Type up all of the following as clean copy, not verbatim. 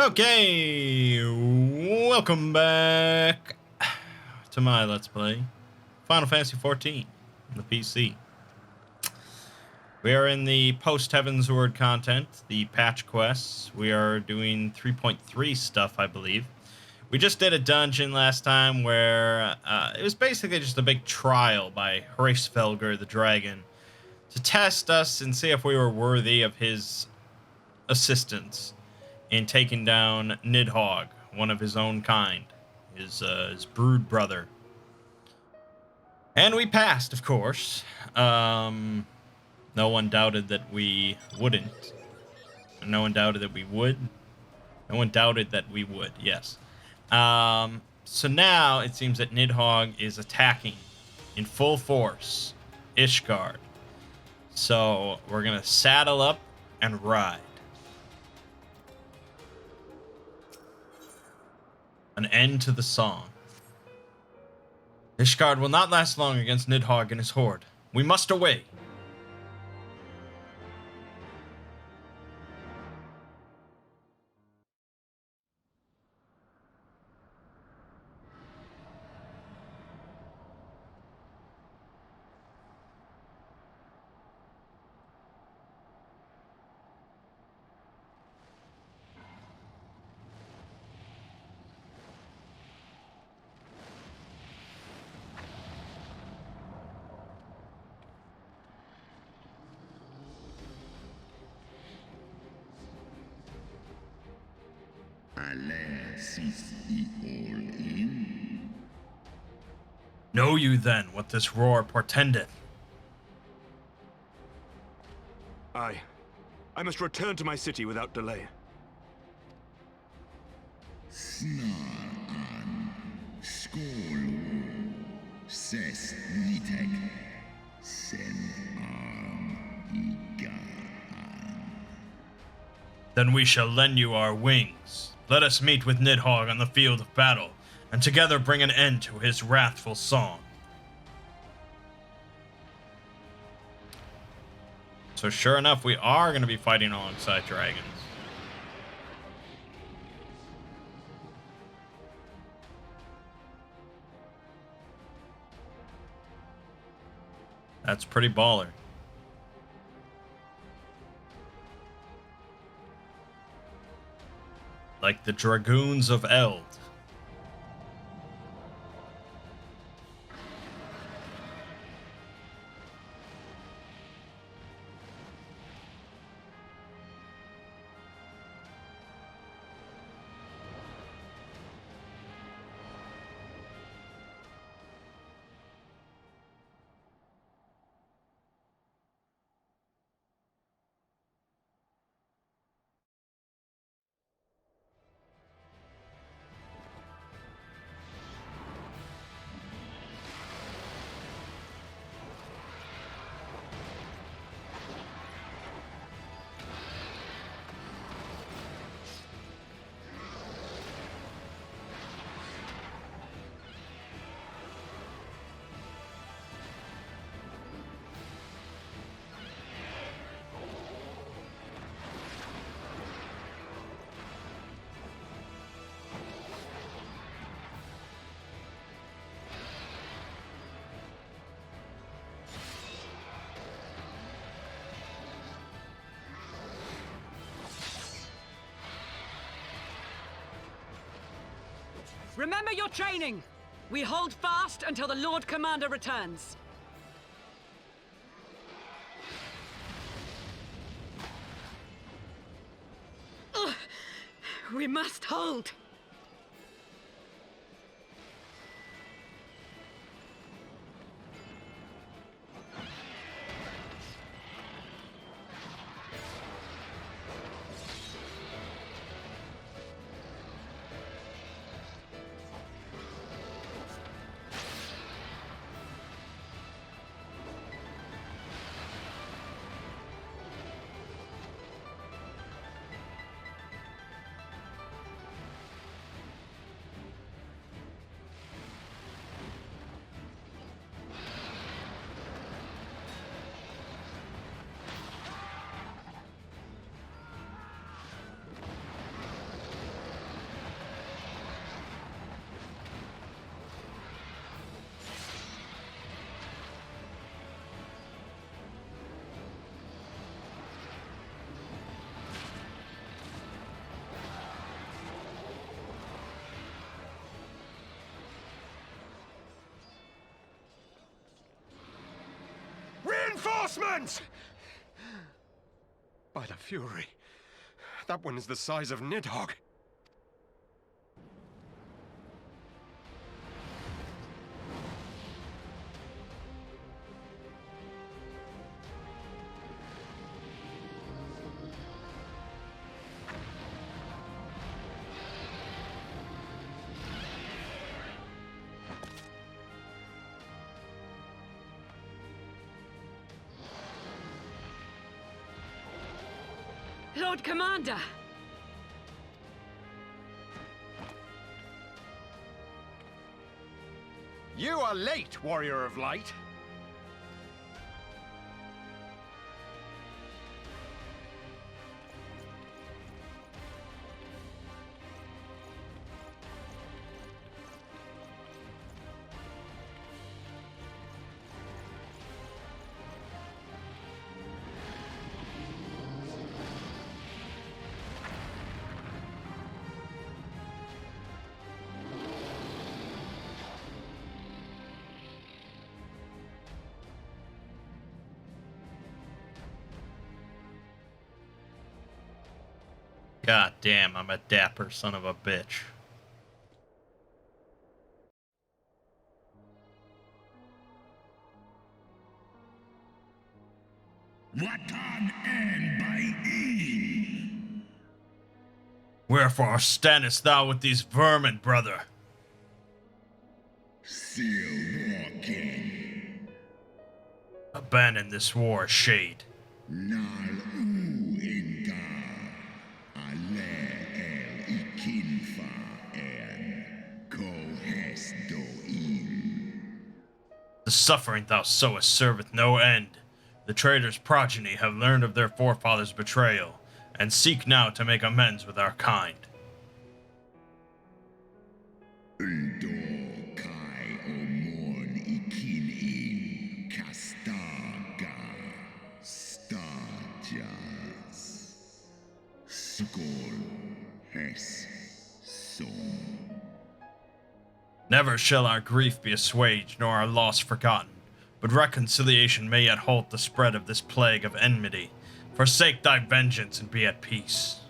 Okay, welcome back to my Let's Play Final Fantasy XIV on the PC. We are in the post-Heaven's Word content, the patch quests. We are doing 3.3 stuff, I believe. We just did a dungeon last time where it was basically just a big trial by Hraesvelgr the dragon to test us and see if we were worthy of his assistance in taking down Nidhogg, one of his own kind, his brood brother. And we passed, of course. No one doubted that we wouldn't. No one doubted that we would. No one doubted that we would, yes. So now it seems that Nidhogg is attacking in full force Ishgard. So we're going to saddle up and ride. An end to the song. Ishgard will not last long against Nidhogg and his horde. We must away. Know you then what this roar portendeth? I must return to my city without delay. Then we shall lend you our wings. Let us meet with Nidhogg on the field of battle, and together bring an end to his wrathful song. So sure enough, we are going to be fighting alongside dragons. That's pretty baller. Like the Dragoons of Eld. Remember your training! We hold fast until the Lord Commander returns. Ugh. We must hold. Reinforcements! By the Fury, that one is the size of Nidhogg. Lord Commander! You are late, Warrior of Light. God damn, I'm a dapper son of a bitch. Watan and by E. Wherefore standest thou with these vermin, brother? Still walking. Abandon this war, Shade. Nal u inga. Ale el ikinfa en. Kohes do in. The suffering thou sowest serveth no end. The traitor's progeny have learned of their forefathers' betrayal, and seek now to make amends with our kind. Uldo kai omon ikin in. Kastaga. Stajas. Skol. Hes. Som. Never shall our grief be assuaged, nor our loss forgotten, but reconciliation may yet halt the spread of this plague of enmity. Forsake thy vengeance and be at peace.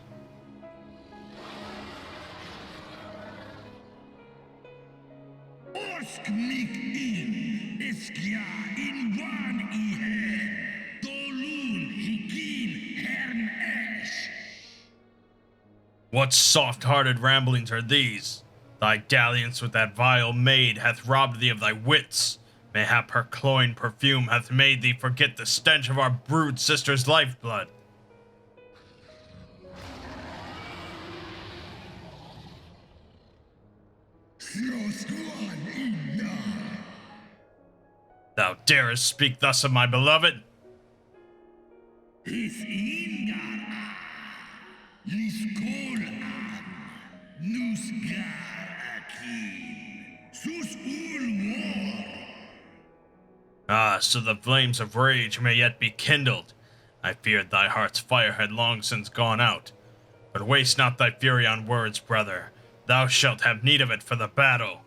Osk mik in. Eskia in wan ihe. Dolun hikin hern esh. What soft-hearted ramblings are these? Thy dalliance with that vile maid hath robbed thee of thy wits. Mayhap her cloying perfume hath made thee forget the stench of our brood sister's lifeblood. Sloskuan inna. Thou darest speak thus of my beloved? His ingar. Liskol an. Nusgar akin. Sus ul war. Ah, so the flames of rage may yet be kindled. I feared thy heart's fire had long since gone out. But waste not thy fury on words, brother. Thou shalt have need of it for the battle.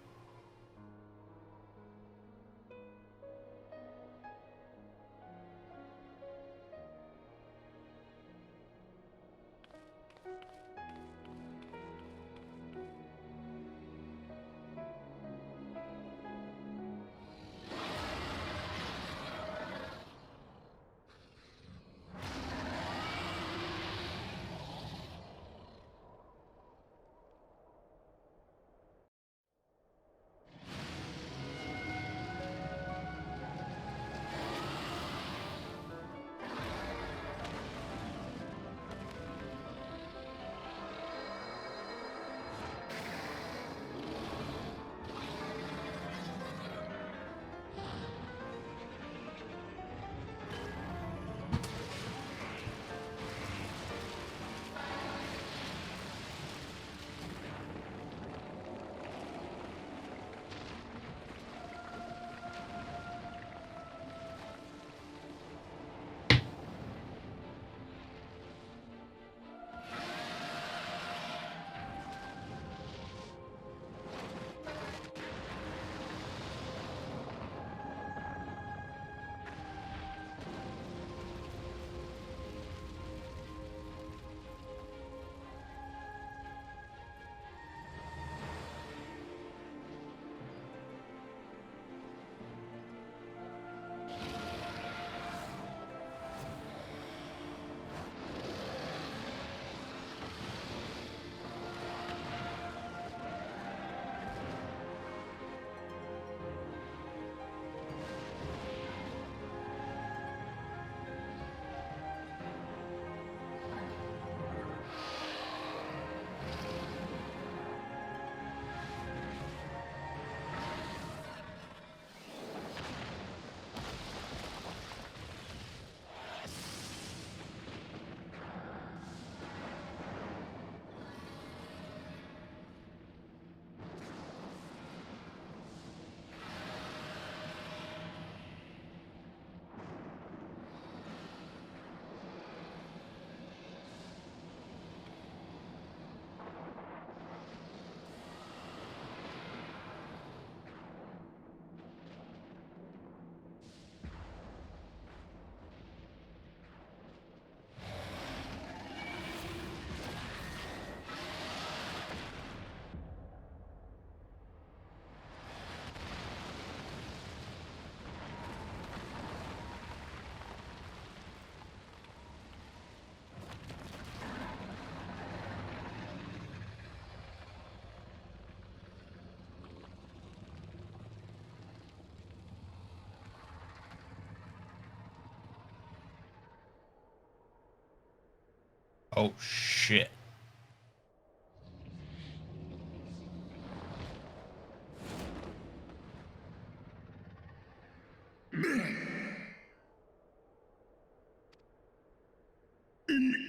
Oh, shit.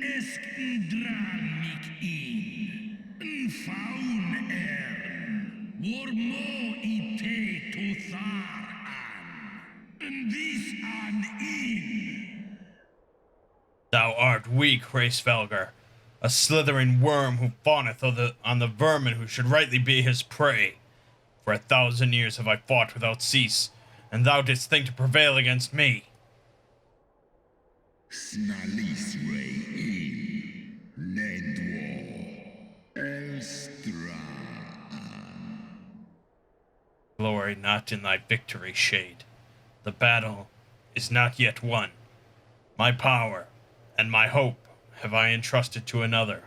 Eskdran mik in, faun war mo I te to thar an, this an in. Thou art weak, Hraesvelgr, a slithering worm who fawneth on the vermin who should rightly be his prey. For 1,000 years have I fought without cease, and thou didst think to prevail against me. Snalis ray in, Nedwar, Elstra. Glory not in thy victory, Shade. The battle is not yet won. My power and my hope have I entrusted to another.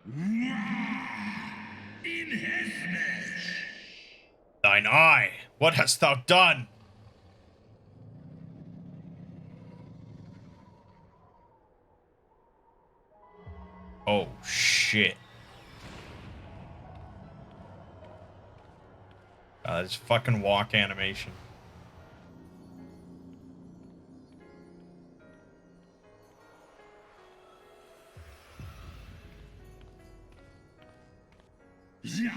In Hesmesh. Thine eye, what hast thou done? Oh, shit. This fucking walk animation. Ja,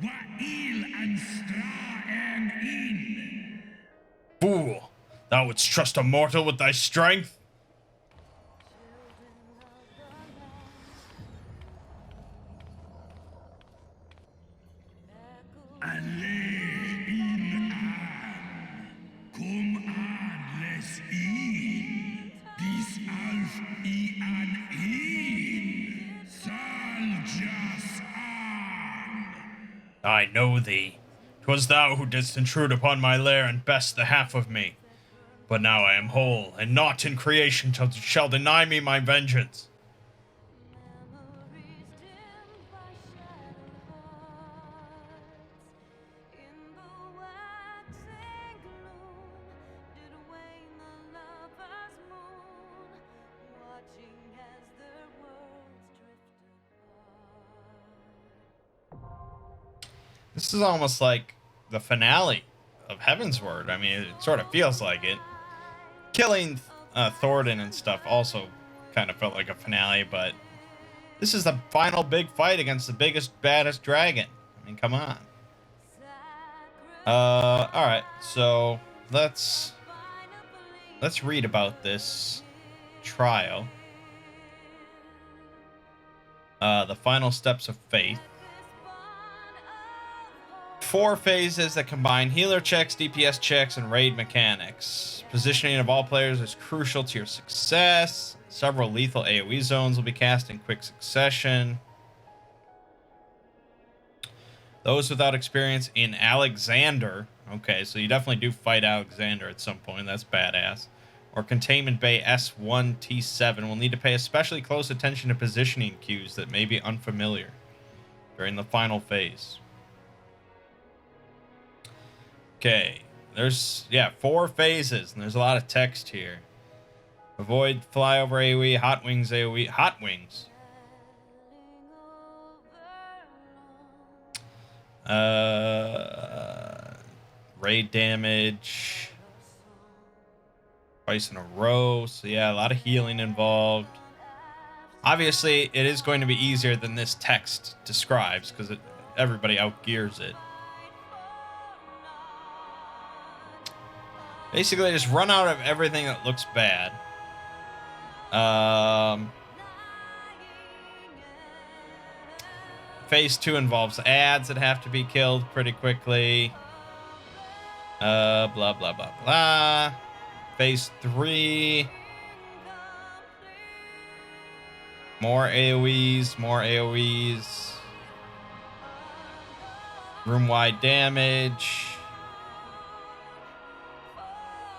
Wa'il and Stra and in. Fool, thou wouldst trust a mortal with thy strength? Alle in an. Cum an les in. Dis alf I an in. Sal jas an. I know thee. 'Twas thou who didst intrude upon my lair and best the half of me. But now I am whole, and naught in creation shall deny me my vengeance. This is almost like the finale of Heavensward. I mean, it sort of feels like it. Killing Thoradin and stuff also kind of felt like a finale, but this is the final big fight against the biggest, baddest dragon. I mean, come on. Alright, so let's read about this trial. The final steps of faith. 4 phases that combine healer checks, DPS checks, and raid mechanics. Positioning of all players is crucial to your success. Several lethal AoE zones will be cast in quick succession. Those without experience in Alexander. Okay, so you definitely do fight Alexander at some point. That's badass. Or Containment Bay S1 T7 will need to pay especially close attention to positioning cues that may be unfamiliar during the final phase. Okay, there's, 4 phases, and there's a lot of text here. Avoid flyover AoE, hot wings AoE, hot wings. Raid damage. Twice in a row, so yeah, a lot of healing involved. Obviously, it is going to be easier than this text describes, because everybody outgears it. Basically, just run out of everything that looks bad. Phase 2 involves ads that have to be killed pretty quickly. Blah, blah, blah, blah. Phase 3. More AoEs, more AoEs. Room-wide damage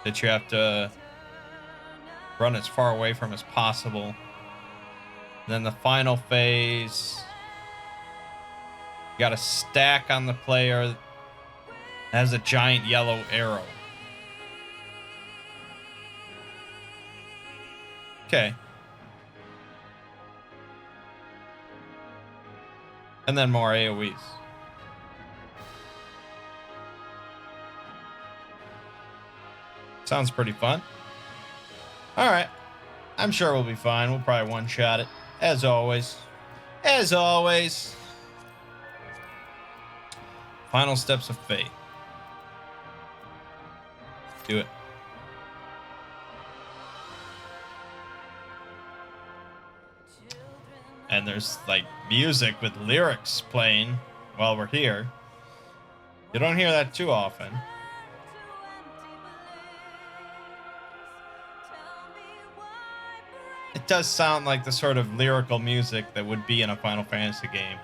that you have to run as far away from as possible. Then the final phase, you got a stack on the player that has a giant yellow arrow. Okay. And then more AoEs. Sounds pretty fun. Alright. I'm sure we'll be fine. We'll probably one-shot it. As always. As always. Final steps of fate. Do it. And there's like music with lyrics playing while we're here. You don't hear that too often. It does sound like the sort of lyrical music that would be in a Final Fantasy game.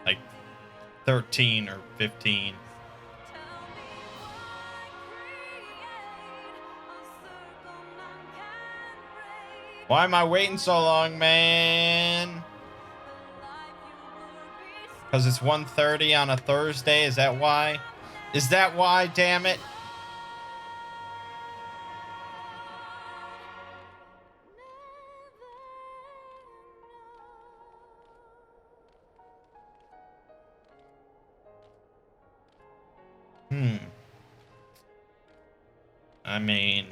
Like 13 or 15. Why am I waiting so long, man? Because it's 1:30 on a Thursday? Is that why? Is that why, damn it? I mean,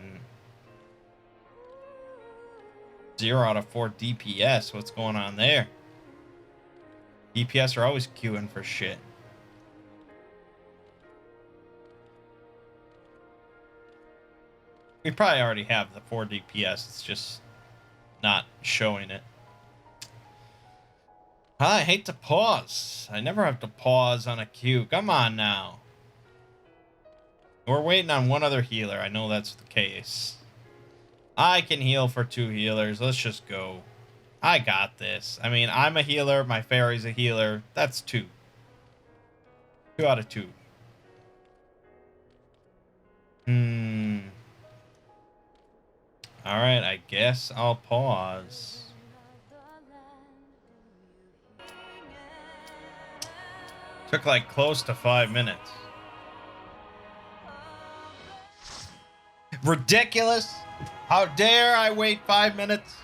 0 out of 4 DPS. What's going on there? DPS are always queuing for shit. We probably already have the 4 DPS. It's just not showing it. I hate to pause. I never have to pause on a queue. Come on now. We're waiting on one other healer. I know that's the case. I can heal for 2 healers. Let's just go. I got this. I mean, I'm a healer. My fairy's a healer. That's 2. 2 out of 2. Alright, I guess I'll pause. Took like close to 5 minutes. Ridiculous! How dare I wait 5 minutes?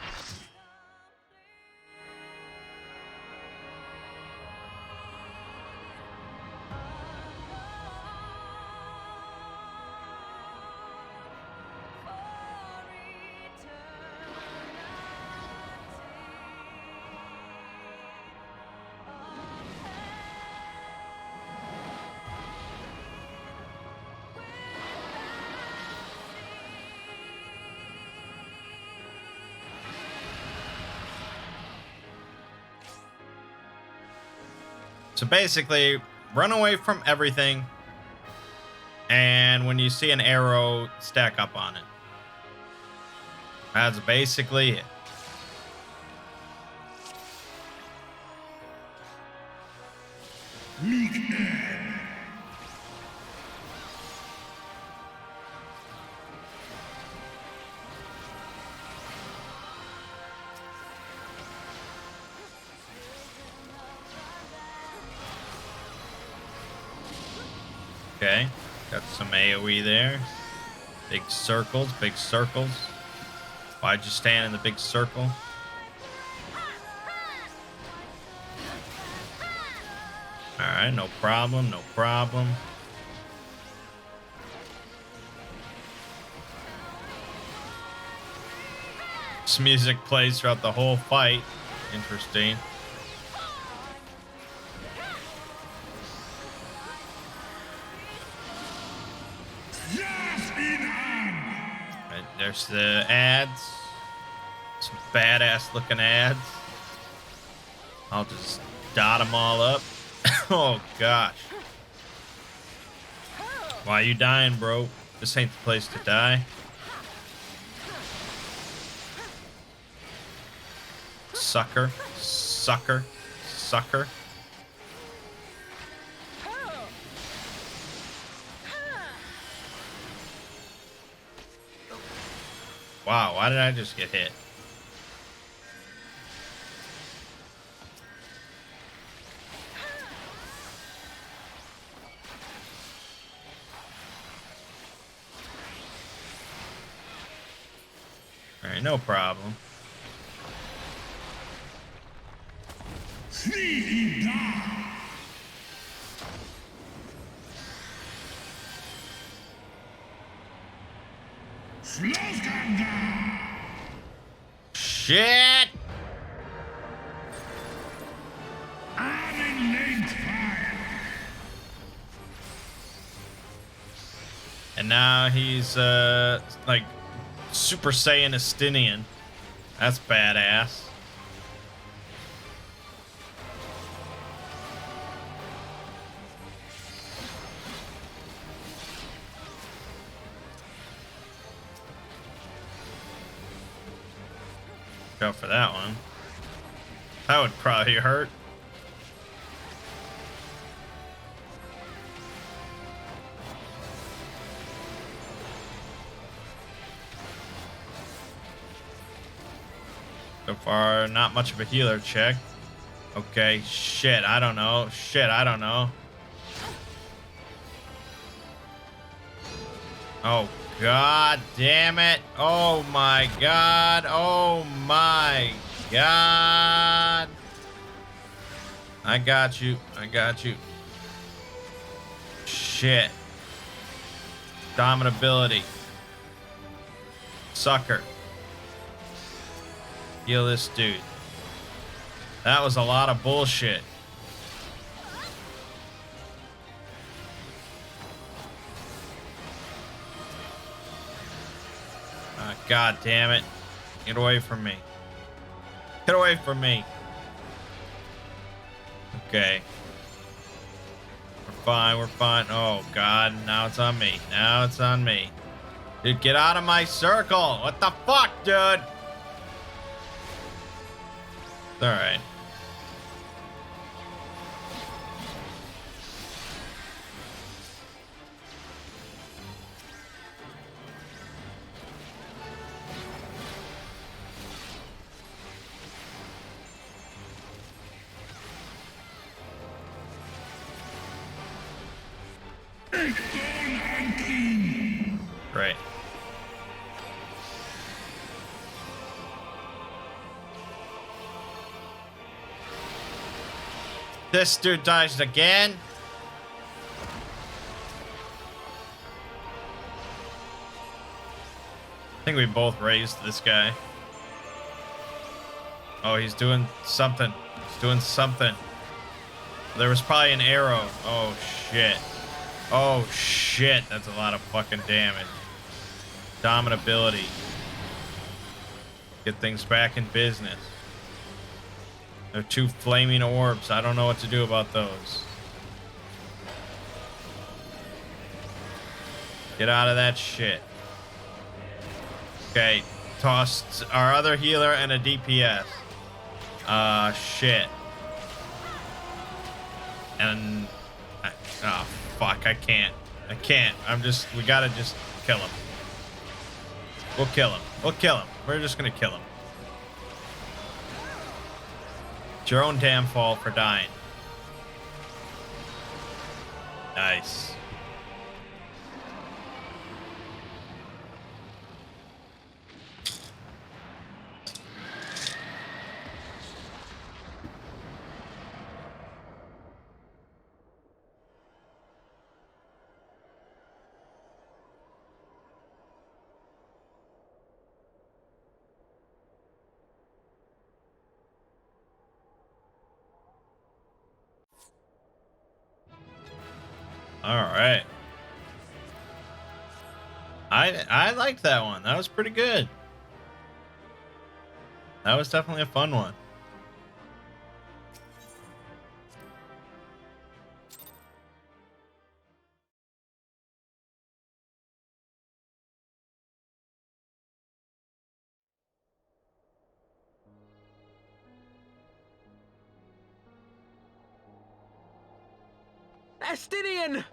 So basically, run away from everything, and when you see an arrow, stack up on it. That's basically it. Okay, got some AoE there. Big circles, big circles. Why'd you stand in the big circle? Alright, no problem, no problem. This music plays throughout the whole fight. Interesting. Right, there's the ads. Some badass looking ads. I'll just dot them all up. Oh gosh. Why you dying, bro? This ain't the place to die. Sucker. Sucker. Sucker. Wow, why did I just get hit? Alright, no problem. Shit! And now he's like Super Saiyan Estinian. That's badass. Go for that one. That would probably hurt. So far, not much of a healer check. Okay, shit, I don't know. Shit, I don't know. Oh, god damn it. Oh my god. Oh my god. I got you. I got you. Shit. Dominability. Sucker. Heal this dude. That was a lot of bullshit. God damn it. Get away from me. Get away from me. Okay. We're fine, we're fine. Oh god, now it's on me. Now it's on me. Dude, get out of my circle. What the fuck, dude? It's alright. Right. This dude dies again. I think we both raised this guy. Oh, he's doing something. He's doing something. There was probably an arrow. Oh, shit. Oh, shit. That's a lot of fucking damage. Dominability. Get things back in business. There are 2 flaming orbs. I don't know what to do about those. Get out of that shit. Okay. Tossed our other healer and a DPS. Shit. And... oh, fuck. I can't. I can't. We gotta just kill him. We'll kill him. We'll kill him. We're just gonna kill him. It's your own damn fault for dying. Nice. All right. I liked that one. That was pretty good. That was definitely a fun one. Estinian!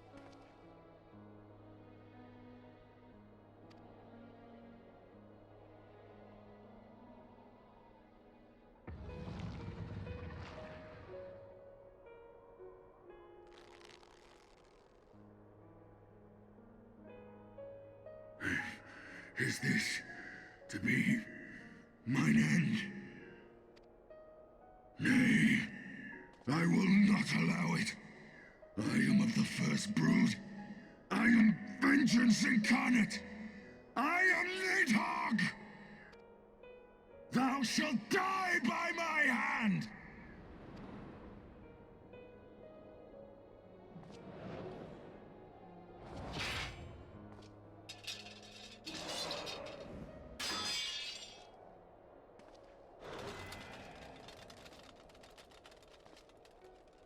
Is this to be? mine end. Nay, I will not allow it. I am of the first brood. I am vengeance incarnate. I am Nidhogg! Thou shalt die by my hand!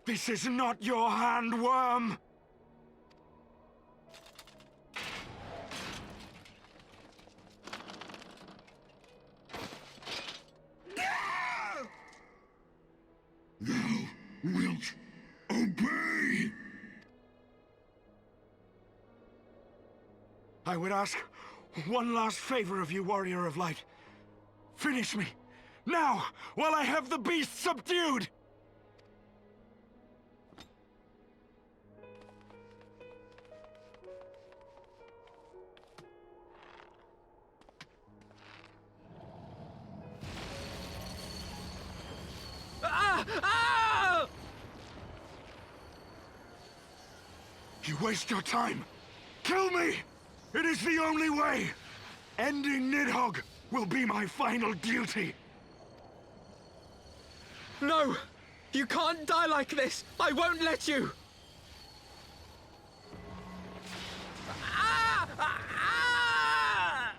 This is not your hand, worm! Thou wilt obey! I would ask one last favor of you, Warrior of Light. Finish me, now, while I have the beast subdued! You waste your time! Kill me! It is the only way! Ending Nidhogg will be my final duty! No! You can't die like this! I won't let you! Ah! Ah! Ah!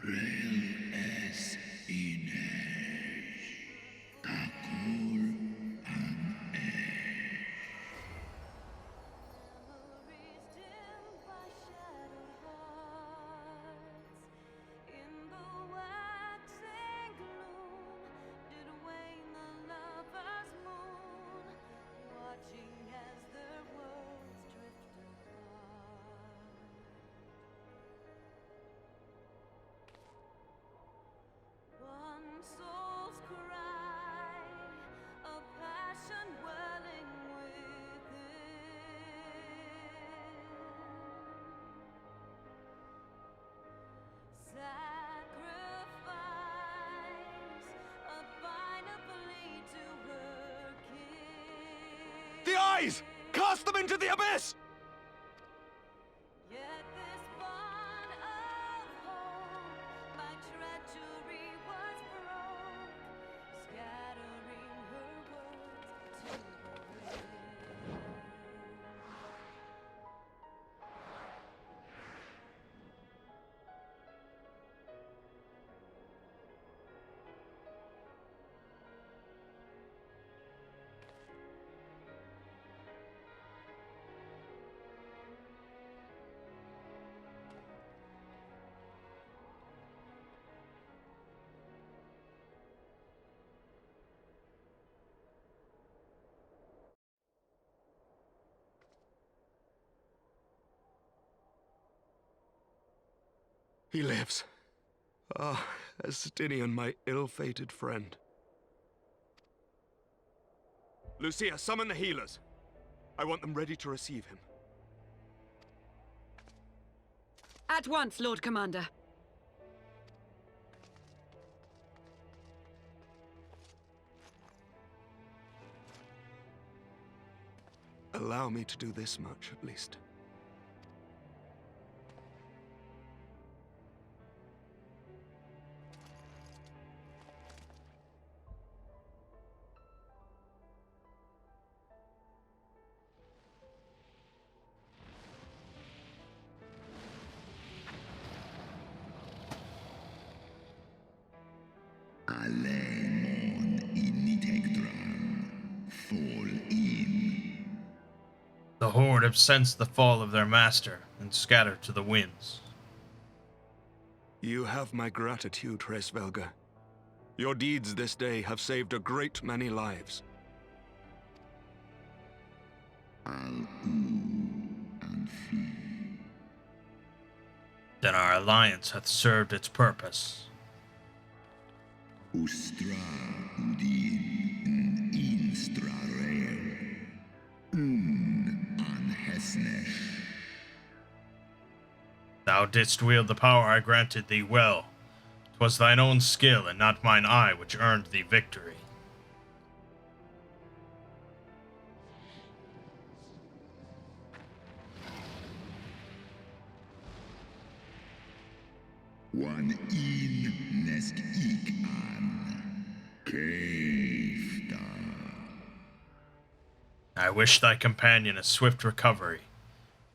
Rel es Inej, Kakul am Memories dimmed by shadowed hearts. In the waxing gloom did wane the lover's moon, watching as their worlds drift apart. One soul's cry, a passion welling within. Sacrifice, a final plea to her kin. The eyes! Cast them into the abyss! Yet this bond of hope by treachery was broke, scattering her words to the wind. He lives. Ah, Estinian, my ill-fated friend. Lucia, summon the healers. I want them ready to receive him. At once, Lord Commander. Allow me to do this much, at least. Alemon initegdran. Fall in. The Horde have sensed the fall of their master and scattered to the winds. You have my gratitude, Hraesvelgr. Your deeds this day have saved a great many lives. And flee. Then our alliance hath served its purpose. Ustra udin instra rare. An hesnesh. Thou didst wield the power I granted thee well. 'Twas thine own skill and not mine eye which earned thee victory. One in nesk ik an. Keifta. I wish thy companion a swift recovery.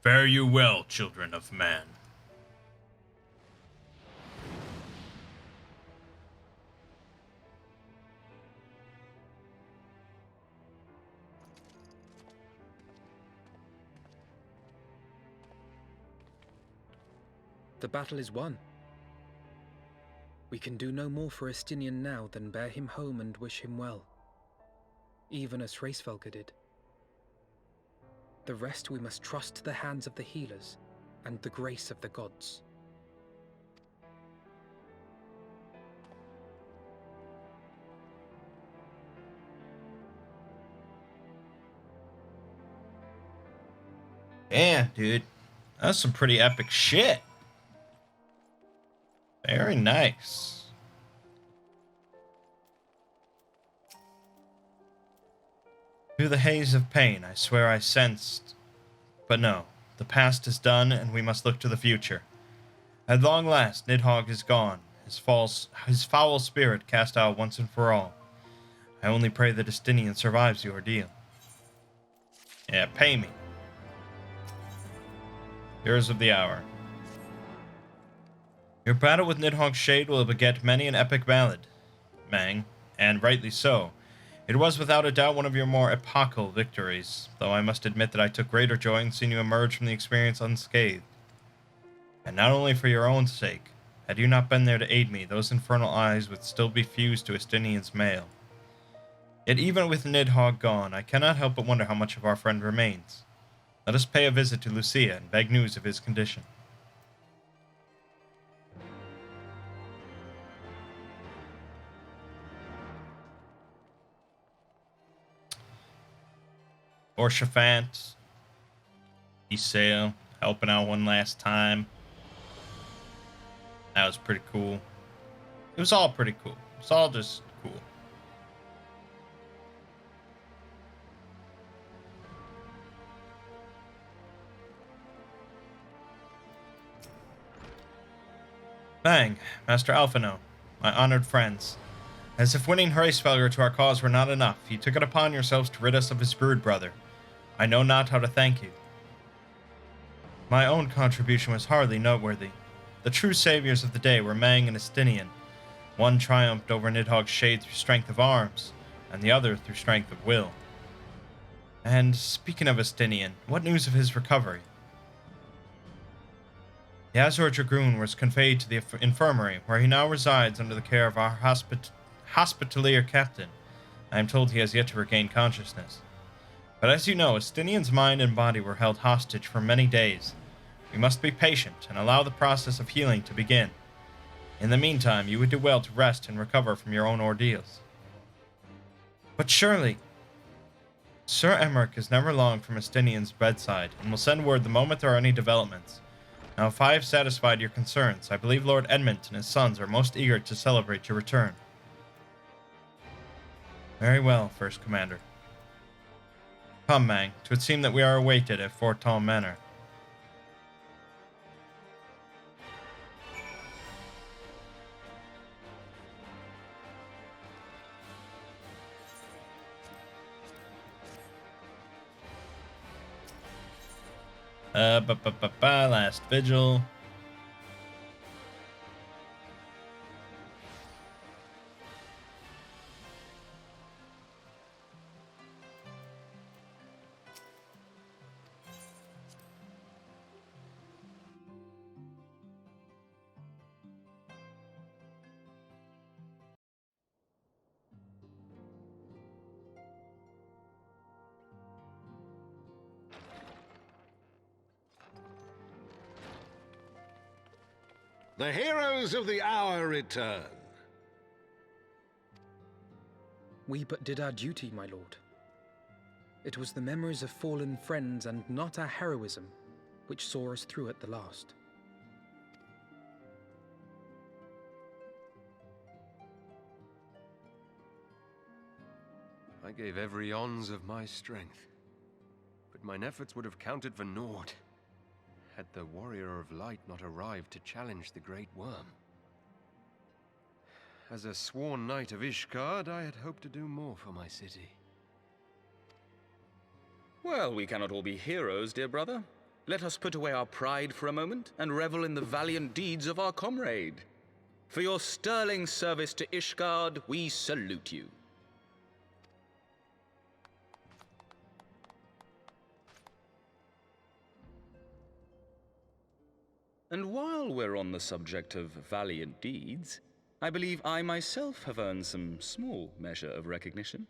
Fare you well, children of man. The battle is won. We can do no more for Estinian now than bear him home and wish him well, even as Hraesvelgr did. The rest we must trust to the hands of the healers and the grace of the gods. Yeah, dude. That's some pretty epic shit. Very nice. Through the haze of pain, I swear I sensed. But no, the past is done, and we must look to the future. At long last, Nidhogg is gone, his foul spirit cast out once and for all. I only pray that Estinian survives the ordeal. Yeah, pay me. Heroes of the Hour. Your battle with Nidhogg's Shade will beget many an epic ballad, Mangg, and rightly so. It was without a doubt one of your more epochal victories, though I must admit that I took greater joy in seeing you emerge from the experience unscathed. And not only for your own sake, had you not been there to aid me, those infernal eyes would still be fused to Estinian's mail. Yet even with Nidhogg gone, I cannot help but wonder how much of our friend remains. Let us pay a visit to Lucia and beg news of his condition. Orshafant, Isail, helping out one last time. That was pretty cool. It was all pretty cool. It's all just cool. Mangg, Master Alphino, my honored friends. As if winning Hraesvelgr to our cause were not enough, you took it upon yourselves to rid us of his brood brother. I know not how to thank you. My own contribution was hardly noteworthy. The true saviors of the day were Mangg and Estinian. One triumphed over Nidhogg's Shade through strength of arms, and the other through strength of will. And speaking of Estinian, what news of his recovery? The Azure Dragoon was conveyed to the infirmary, where he now resides under the care of our hospitalier captain. I am told he has yet to regain consciousness. But as you know, Estinian's mind and body were held hostage for many days. We must be patient and allow the process of healing to begin. In the meantime, you would do well to rest and recover from your own ordeals. But surely, Sir Emmerich is never long from Estinian's bedside, and will send word the moment there are any developments. Now, if I have satisfied your concerns, I believe Lord Edmund and his sons are most eager to celebrate your return. Very well, First Commander. Come, Mangg, 'twould seem that we are awaited at Fort Tom Manor. Last vigil. The heroes of the hour return. We but did our duty, my lord. It was the memories of fallen friends and not our heroism which saw us through at the last. I gave every ounce of my strength, but mine efforts would have counted for naught had the Warrior of Light not arrived to challenge the Great Worm. As a sworn knight of Ishgard, I had hoped to do more for my city. Well, we cannot all be heroes, dear brother. Let us put away our pride for a moment and revel in the valiant deeds of our comrade. For your sterling service to Ishgard, we salute you. And while we're on the subject of valiant deeds, I believe I myself have earned some small measure of recognition.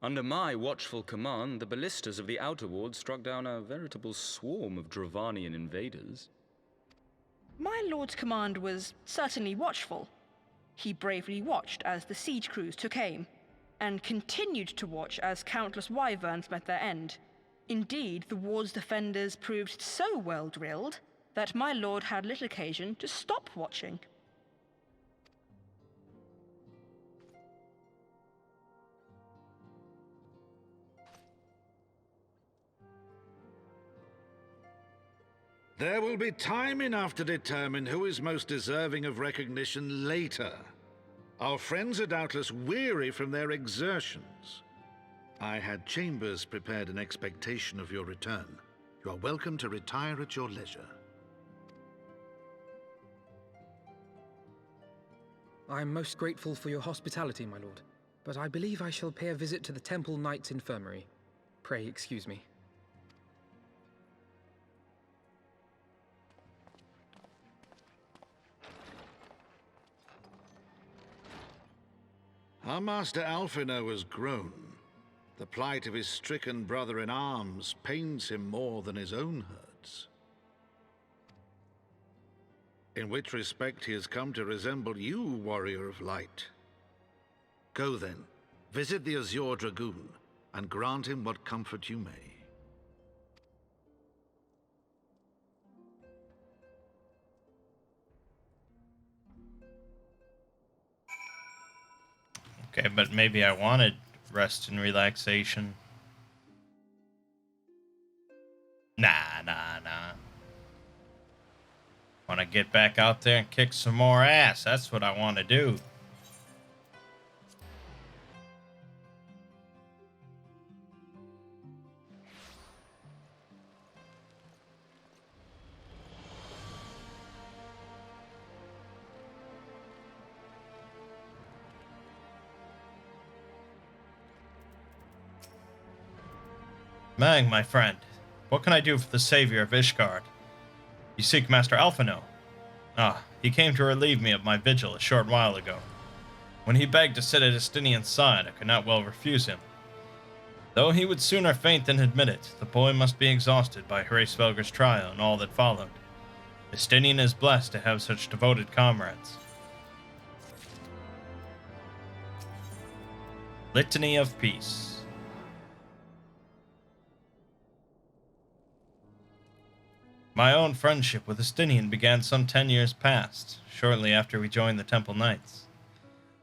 Under my watchful command, the ballistas of the Outer Ward struck down a veritable swarm of Dravanian invaders. My lord's command was certainly watchful. He bravely watched as the siege crews took aim, and continued to watch as countless wyverns met their end. Indeed, the ward's defenders proved so well drilled that my lord had little occasion to stop watching. There will be time enough to determine who is most deserving of recognition later. Our friends are doubtless weary from their exertions. I had chambers prepared in expectation of your return. You are welcome to retire at your leisure. I am most grateful for your hospitality, my lord, but I believe I shall pay a visit to the Temple Knight's Infirmary. Pray excuse me. Our master Alphino has grown. The plight of his stricken brother-in-arms pains him more than his own hurts. In which respect he has come to resemble you, Warrior of Light. Go then, visit the Azure Dragoon, and grant him what comfort you may. Okay, but maybe I wanted rest and relaxation. Nah. Want to get back out there and kick some more ass. That's what I want to do. Mangg, my friend, what can I do for the savior of Ishgard? You seek Master Alphino. Ah, he came to relieve me of my vigil a short while ago. When he begged to sit at Estinian's side, I could not well refuse him. Though he would sooner faint than admit it, the boy must be exhausted by Hraesvelgr's trial and all that followed. Estinian is blessed to have such devoted comrades. Litany of Peace. My own friendship with Estinian began some 10 years past, shortly after we joined the Temple Knights.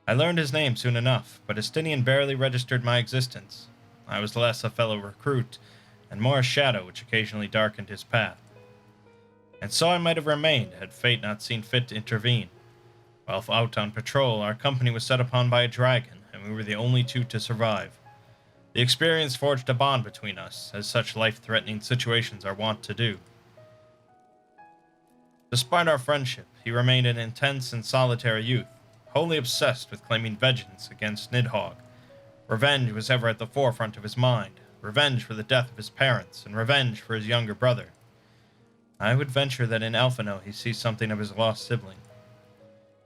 I learned his name soon enough, but Estinian barely registered my existence. I was less a fellow recruit, and more a shadow which occasionally darkened his path. And so I might have remained, had fate not seen fit to intervene. While out on patrol, our company was set upon by a dragon, and we were the only two to survive. The experience forged a bond between us, as such life-threatening situations are wont to do. Despite our friendship, he remained an intense and solitary youth, wholly obsessed with claiming vengeance against Nidhogg. Revenge was ever at the forefront of his mind, revenge for the death of his parents, and revenge for his younger brother. I would venture that in Alphino he sees something of his lost sibling.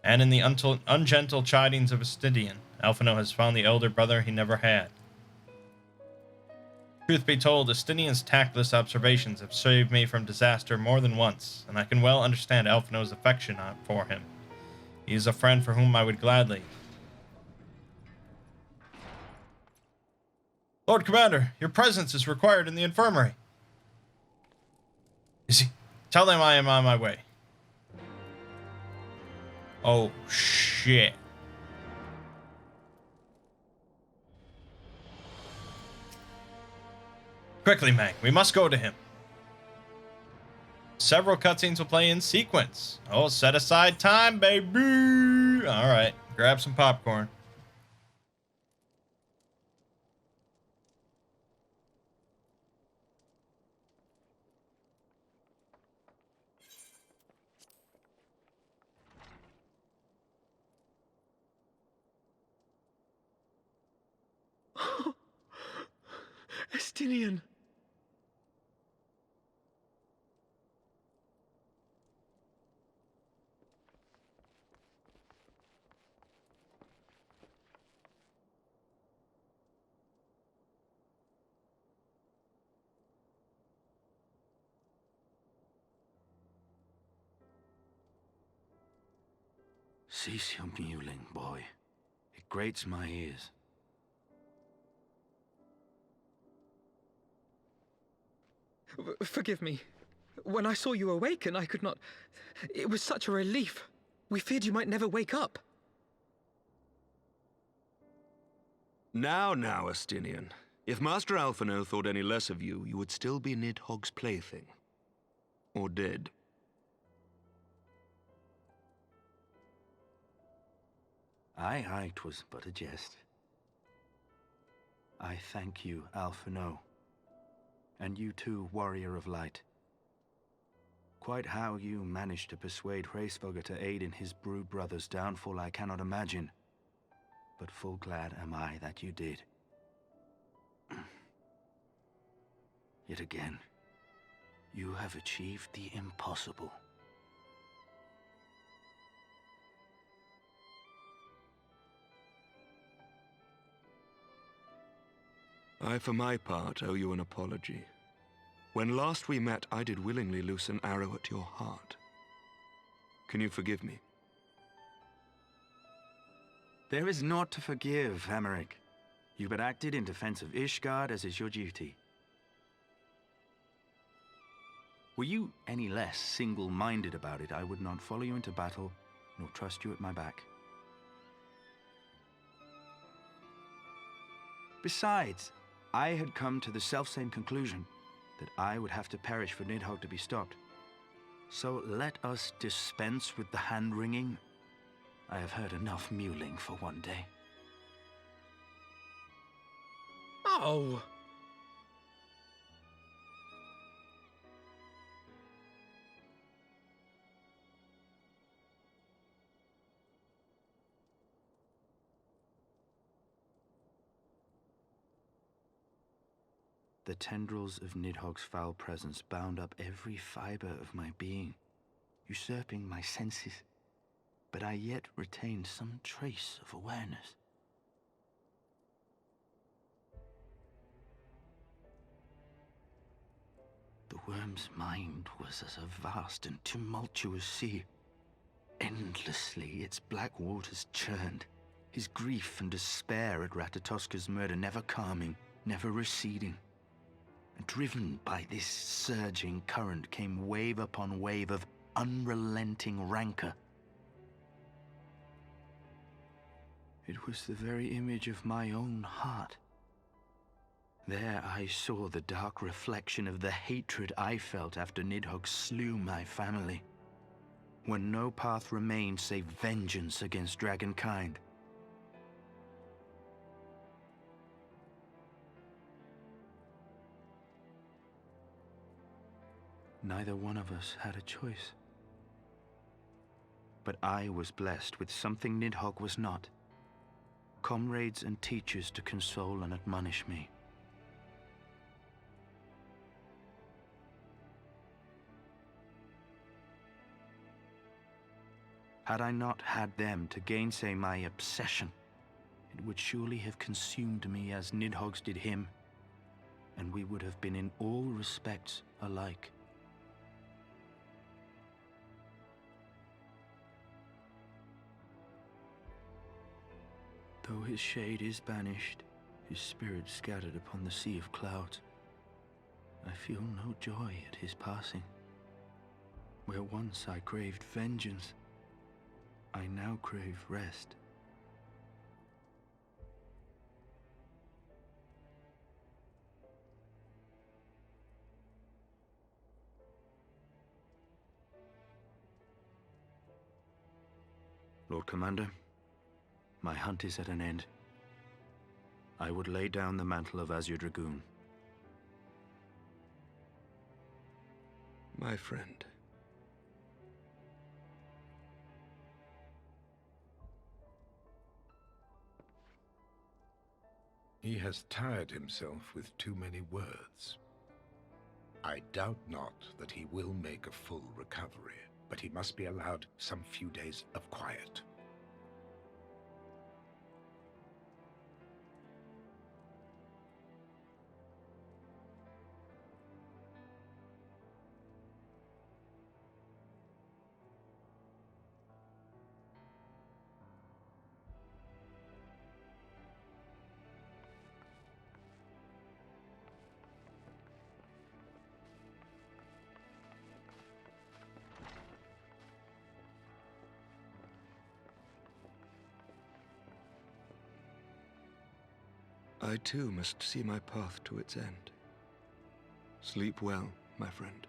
And in the ungentle chidings of Estinian, Alphino has found the elder brother he never had. Truth be told, Estinian's tactless observations have saved me from disaster more than once, and I can well understand Alphino's affection for him. He is a friend for whom I would gladly. Lord Commander, your presence is required in the infirmary. Is he? Tell them I am on my way. Oh, shit. Quickly, Mangg. We must go to him. Several cutscenes will play in sequence. Oh, set aside time, baby. All right. Grab some popcorn. Estinian! Cease your mewling, boy. It grates my ears. Forgive me. When I saw you awaken, I could not... It was such a relief. We feared you might never wake up. Now, Estinian. If Master Alphino thought any less of you, you would still be Nidhogg's plaything. Or dead. Aye, 'twas but a jest. I thank you, Alphino. And you too, Warrior of Light. Quite how you managed to persuade Hraesvelgr to aid in his brood brother's downfall I cannot imagine. But full glad am I that you did. Yet again, you have achieved the impossible. I, for my part, owe you an apology. When last we met, I did willingly loose an arrow at your heart. Can you forgive me? There is naught to forgive, Hameric. You but acted in defense of Ishgard as is your duty. Were you any less single-minded about it, I would not follow you into battle, nor trust you at my back. Besides, I had come to the selfsame conclusion, that I would have to perish for Nidhogg to be stopped. So let us dispense with the hand-wringing. I have heard enough mewling for one day. Oh! The tendrils of Nidhogg's foul presence bound up every fiber of my being, usurping my senses, but I yet retained some trace of awareness. The worm's mind was as a vast and tumultuous sea. Endlessly its black waters churned, his grief and despair at Ratatoska's murder never calming, never receding. Driven by this surging current came wave upon wave of unrelenting rancor. It was the very image of my own heart. There I saw the dark reflection of the hatred I felt after Nidhogg slew my family, when no path remained save vengeance against dragonkind. Neither one of us had a choice. But I was blessed with something Nidhogg was not. Comrades and teachers to console and admonish me. Had I not had them to gainsay my obsession, it would surely have consumed me as Nidhogg's did him. and we would have been in all respects alike. Though his shade is banished, his spirit scattered upon the sea of clouds, I feel no joy at his passing. Where once I craved vengeance, I now crave rest. Lord Commander, my hunt is at an end. I would lay down the mantle of Azure Dragoon. My friend. He has tired himself with too many words. I doubt not that he will make a full recovery, but he must be allowed some few days of quiet. I too must see my path to its end. Sleep well, my friend.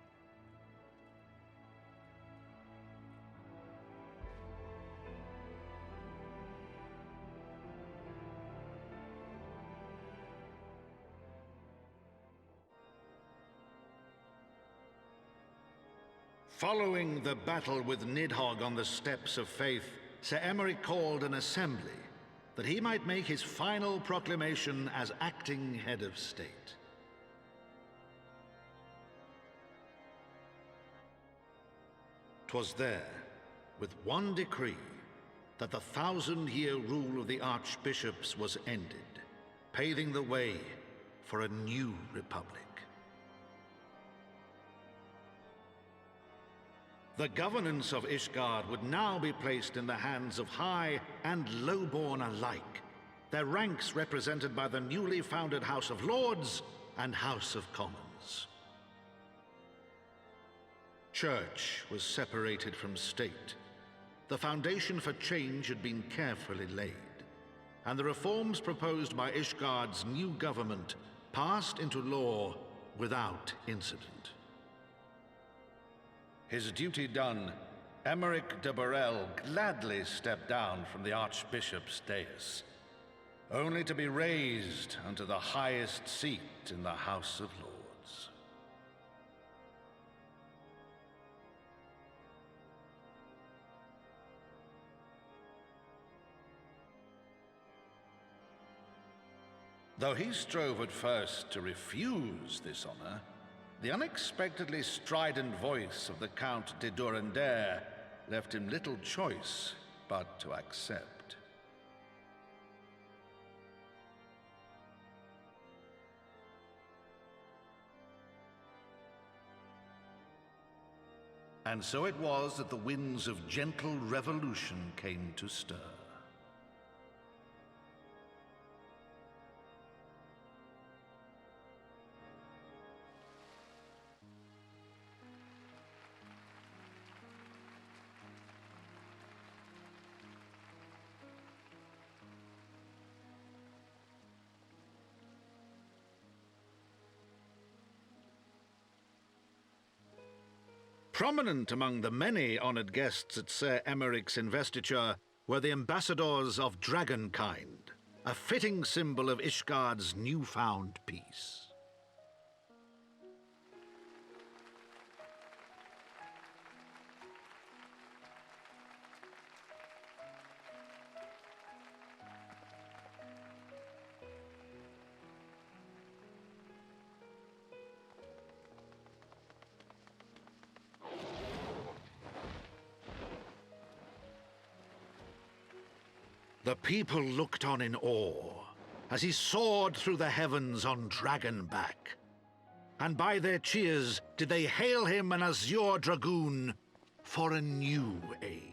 Following the battle with Nidhogg on the Steps of Faith, Sir Emeric called an assembly that he might make his final proclamation as acting head of state. 'Twas there, with one decree, that the 1,000-year rule of the archbishops was ended, paving the way for a new republic. The governance of Ishgard would now be placed in the hands of high and lowborn alike, their ranks represented by the newly founded House of Lords and House of Commons. Church was separated from state. The foundation for change had been carefully laid, and the reforms proposed by Ishgard's new government passed into law without incident. His duty done, Emeric de Burrell gladly stepped down from the Archbishop's dais, only to be raised unto the highest seat in the House of Lords. Though he strove at first to refuse this honor, the unexpectedly strident voice of the Count de Durandare left him little choice but to accept. And so it was that the winds of gentle revolution came to stir. Prominent among the many honored guests at Sir Emeric's investiture were the ambassadors of Dragonkind, a fitting symbol of Ishgard's newfound peace. The people looked on in awe as he soared through the heavens on dragonback. And by their cheers did they hail him an azure dragoon for a new age.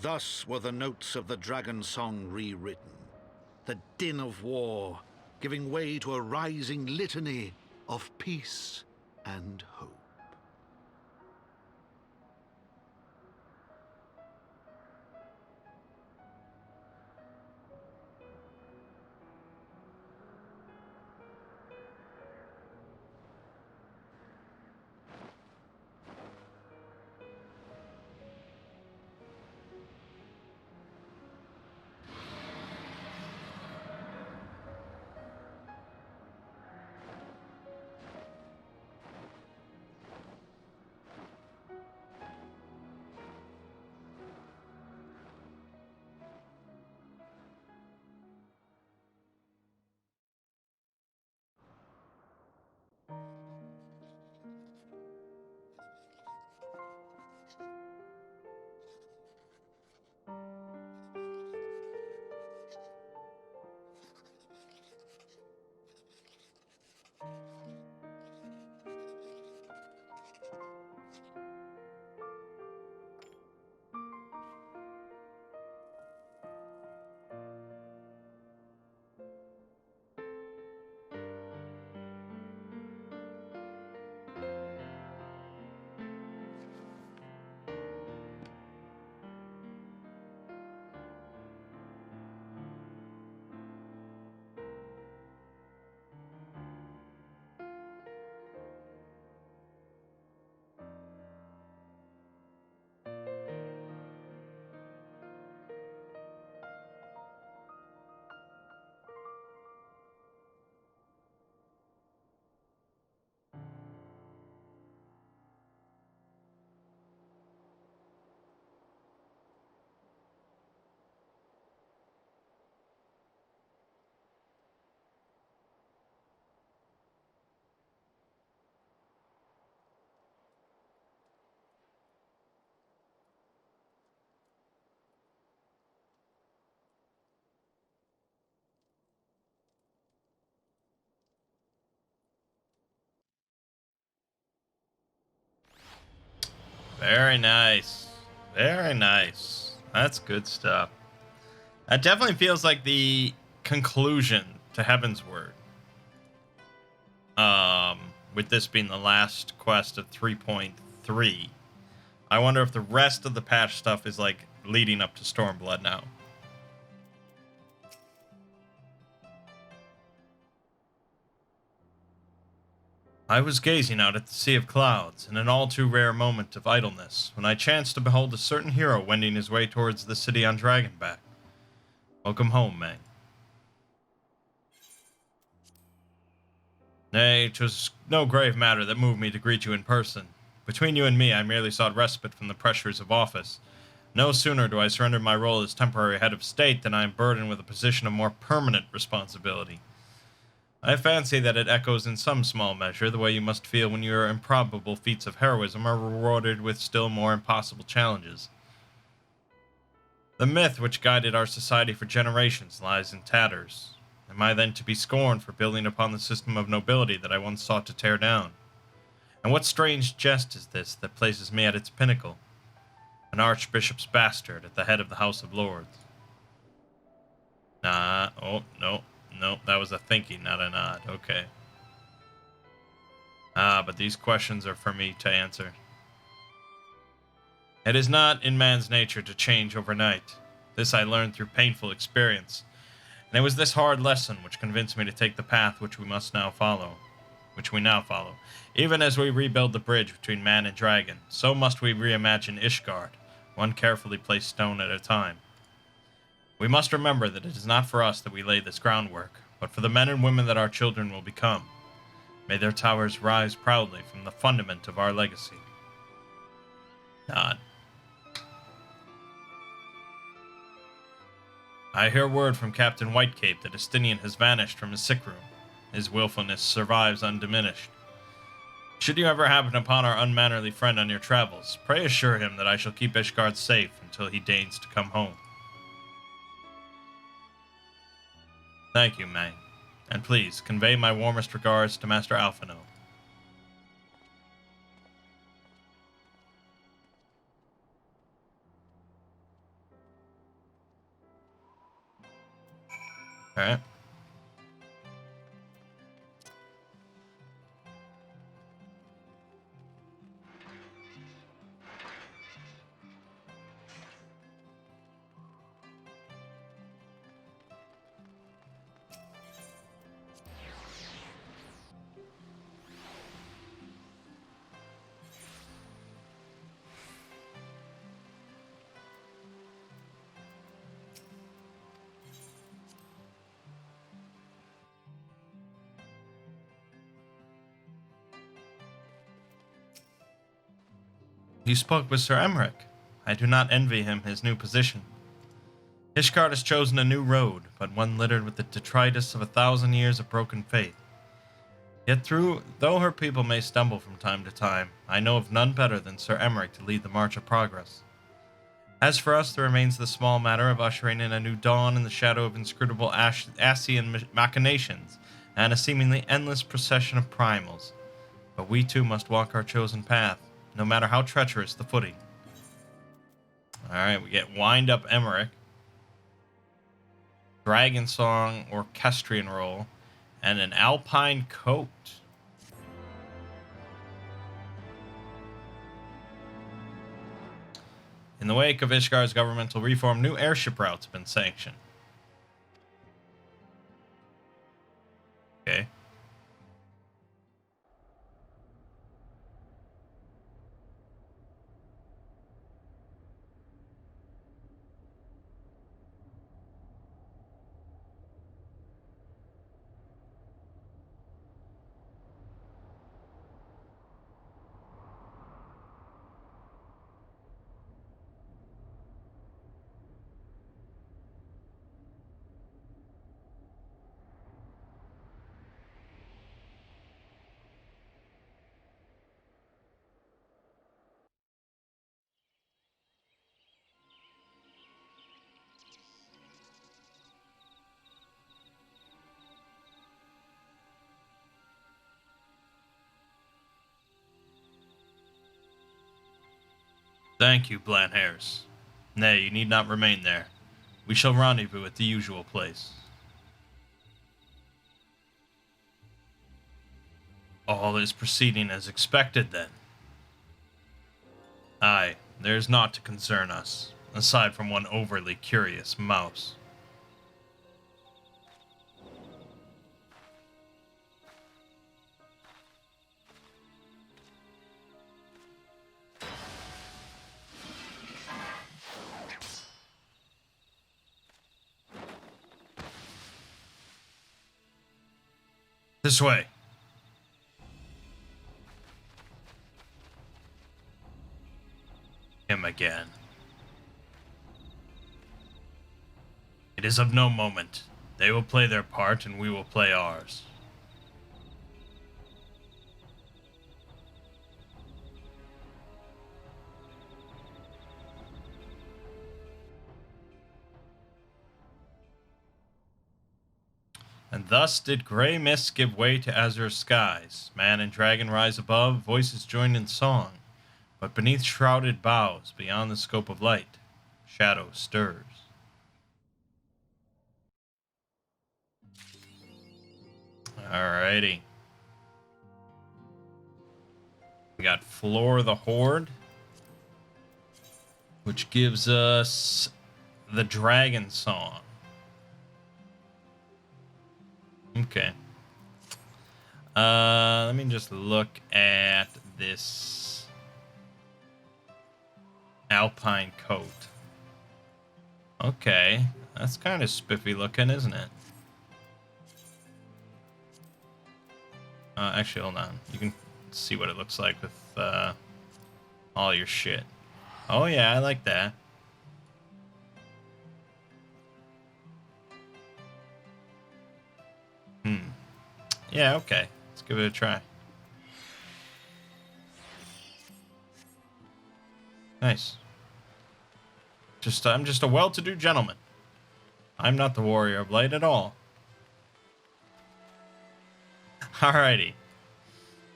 Thus were the notes of the dragon song rewritten, the din of war giving way to a rising litany of peace and hope. Very nice. Very nice. That's good stuff. That definitely feels like the conclusion to Heaven's Word. With this being the last quest of 3.3. I wonder if the rest of the patch stuff is like leading up to Stormblood now. I was gazing out at the sea of clouds in an all too rare moment of idleness when I chanced to behold a certain hero wending his way towards the city on Dragonback. Welcome home, Mangg. Nay, 'twas no grave matter that moved me to greet you in person. Between you and me, I merely sought respite from the pressures of office. No sooner do I surrender my role as temporary head of state than I am burdened with a position of more permanent responsibility. I fancy that it echoes in some small measure the way you must feel when your improbable feats of heroism are rewarded with still more impossible challenges. The myth which guided our society for generations lies in tatters. Am I then to be scorned for building upon the system of nobility that I once sought to tear down? And what strange jest is this that places me at its pinnacle? An archbishop's bastard at the head of the House of Lords. Nah, oh, no, that was a thinking, not a nod, okay. But these questions are for me to answer. It is not in man's nature to change overnight. This I learned through painful experience. And it was this hard lesson which convinced me to take the path which we must now follow. which we now follow. Even as we rebuild the bridge between man and dragon, so must we reimagine Ishgard, one carefully placed stone at a time. We must remember that it is not for us that we lay this groundwork, but for the men and women that our children will become. May their towers rise proudly from the fundament of our legacy. Nod. I hear word from Captain Whitecape that Estinian has vanished from his sick room. His willfulness survives undiminished. Should you ever happen upon our unmannerly friend on your travels, pray assure him that I shall keep Ishgard safe until he deigns to come home. Thank you, Mangg. And please, convey my warmest regards to Master Alphino. Alright. You spoke with Sir Emmerich. I do not envy him his new position. Ishgard has chosen a new road, but one littered with the detritus of 1,000 years of broken faith. Yet though her people may stumble from time to time, I know of none better than Sir Emmerich to lead the march of progress. As for us, there remains the small matter of ushering in a new dawn in the shadow of inscrutable Asian machinations, and a seemingly endless procession of primals. But we too must walk our chosen path, no matter how treacherous the footing. Alright, we get Wind Up Emmerich, Dragon Song Orchestrion Roll, and an Alpine Coat. In the wake of Ishgard's governmental reform, new airship routes have been sanctioned. Okay. Thank you, Blanhairs. Nay, you need not remain there. We shall rendezvous at the usual place. All is proceeding as expected, then. Aye, there is naught to concern us, aside from one overly curious mouse. This way. Him again. It is of no moment. They will play their part and we will play ours. And thus did grey mists give way to azure skies. Man and dragon rise above, voices join in song. But beneath shrouded boughs, beyond the scope of light, shadow stirs. Alrighty. We got Floor the Horde, which gives us the Dragon Song. Okay. Let me just look at this alpine coat. Okay, that's kind of spiffy looking, isn't it? Actually, hold on. You can see what it looks like with all your shit. Oh yeah, I like that. Yeah, okay. Let's give it a try. Nice. I'm just a well-to-do gentleman. I'm not the warrior of light at all. Alrighty.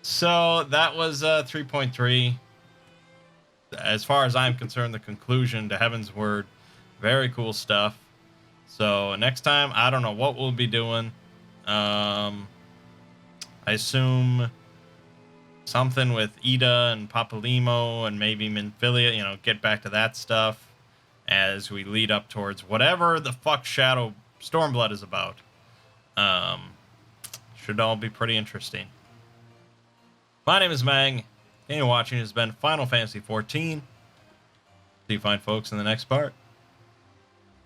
So that was 3.3. As far as I'm concerned, the conclusion to Heaven's Word. Very cool stuff. So next time, I don't know what we'll be doing. I assume something with Ida and Papalimo and maybe Minfilia, you know, get back to that stuff as we lead up towards whatever the fuck Shadow Stormblood is about. Should all be pretty interesting. My name is Mangg, and you're watching has been Final Fantasy XIV. See you fine folks in the next part.